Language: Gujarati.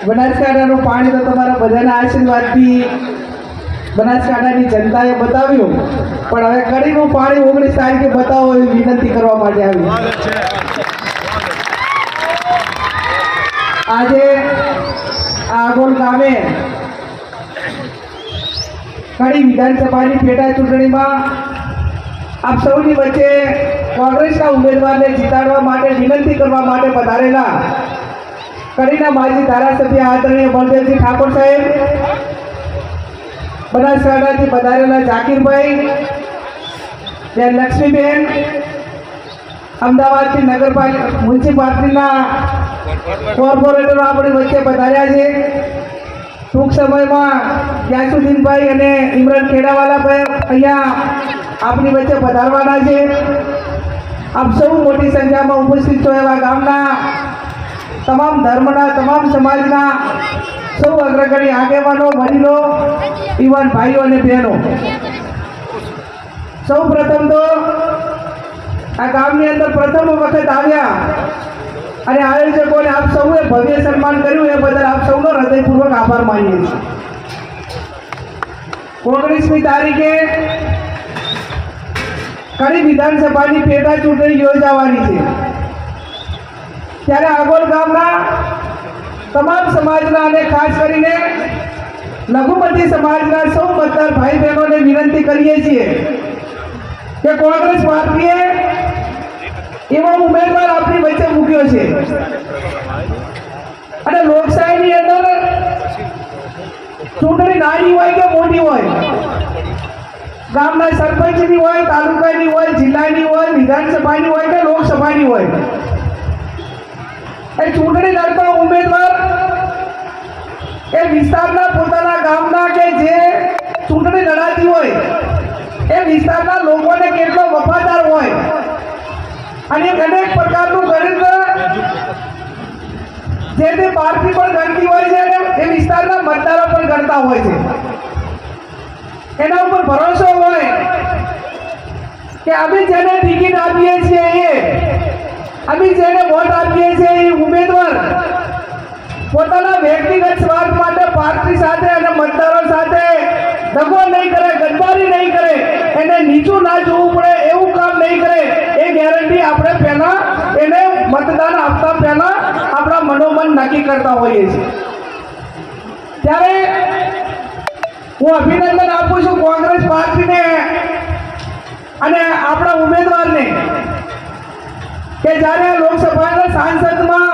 બનાસકાંઠાનું પાણી તો તમારા બધાના આશીર્વાદથી બનાસકાંઠાની જનતાએ બતાવ્યું, પણ હવે કડીનું પાણી 19 તારીખે બતાવો એવી વિનંતી કરવા માટે આવી. આજે આગોલ ગામે કડી વિધાનસભાની પેટા ચૂંટણીમાં આપ સૌની વચ્ચે કોંગ્રેસના ઉમેદવારને જીતાડવા માટે વિનંતી કરવા માટે પધારેલા કડીના માજી ધારાસભ્ય આદરણીય બળદેવજી ઠાકોર સાહેબ, બનાસકાંઠાથી પધારેલા જાકીરભાઈ, બેન લક્ષ્મીબેન, અમદાવાદથી નગરપાલિકા મ્યુનિસિપાલિટીના કોર્પોરેટરો આપણી વચ્ચે પધાર્યા છે. ટૂંક સમયમાં યાસુદ્દીનભાઈ અને ઇમરાન ખેડાવાલાભાઈ અહીંયા આપણી વચ્ચે પધારવાના છે. આપ સૌ મોટી સંખ્યામાં ઉપસ્થિત છો એવા ગામના તમામ ધર્મના, તમામ સમાજના સૌ અગ્રગણી આગેવાનો, વડીલો, યુવાન ભાઈઓ અને બહેનો, સૌ પ્રથમ તો આ ગામની અંદર પ્રથમ વખત આવ્યા અને આયોજકોને આપ સૌએ ભવ્ય સન્માન કર્યું એ બદલ આપ સૌનો હૃદયપૂર્વક આભાર માનીએ છીએ. 19મી તારીખે કડી વિધાનસભાની પેટા ચૂંટણી યોજાવાની છે. ત્યારે આગોલ ગામના તમામ સમાજના અને ખાસ કરીને લઘુમતી સમાજના સૌ મતદાર ભાઈ બહેનોને વિનંતી કરીએ છીએ કે કોંગ્રેસ પાર્ટીએ એવો ઉમેદવાર આપણી વચ્ચે મૂક્યો છે અને લોકશાહીની અંદર ચૂંટણી નાની હોય કે મોટી હોય, ગામના સરપંચની હોય, તાલુકાની હોય, જિલ્લાની હોય, વિધાનસભાની હોય કે લોકસભાની હોય, એ ચૂંટણી લડતો ઉમેદવાર એ વિસ્તારના પોતાના ગામના કે જે ચૂંટણી લડાતી હોય એ વિસ્તારના લોકોને કેટલો વફાદાર હોય અને અનેક પ્રકારનું ગણિત જે તે પાર્ટી પણ ગણતી હોય છે અને એ વિસ્તારના મતદારો પણ ગણતા હોય છે. એના ઉપર ભરોસો હોય કે અમે જેને ટિકિટ આપીએ છીએ અમે જેને વોટ આપીએ છીએ એ ઉમેદવાર પોતાના વ્યક્તિગત સ્વાર્થ માટે પાર્ટી સાથે અને મતદારો સાથે દગો નહીં કરે, ગદ્દારી નહીં કરે, એને નીચું ના જોવું પડે એવું કામ નહીં કરે, એ ગેરંટી આપણે પહેલા એને મતદાન આપતા પહેલા આપણા મનોમન નક્કી કરતા હોઈએ છીએ. ત્યારે હું અભિનંદન આપું છું કોંગ્રેસ પાર્ટીને અને આપણા ઉમેદવારને કે જ્યારે લોકસભાના સાંસદમાં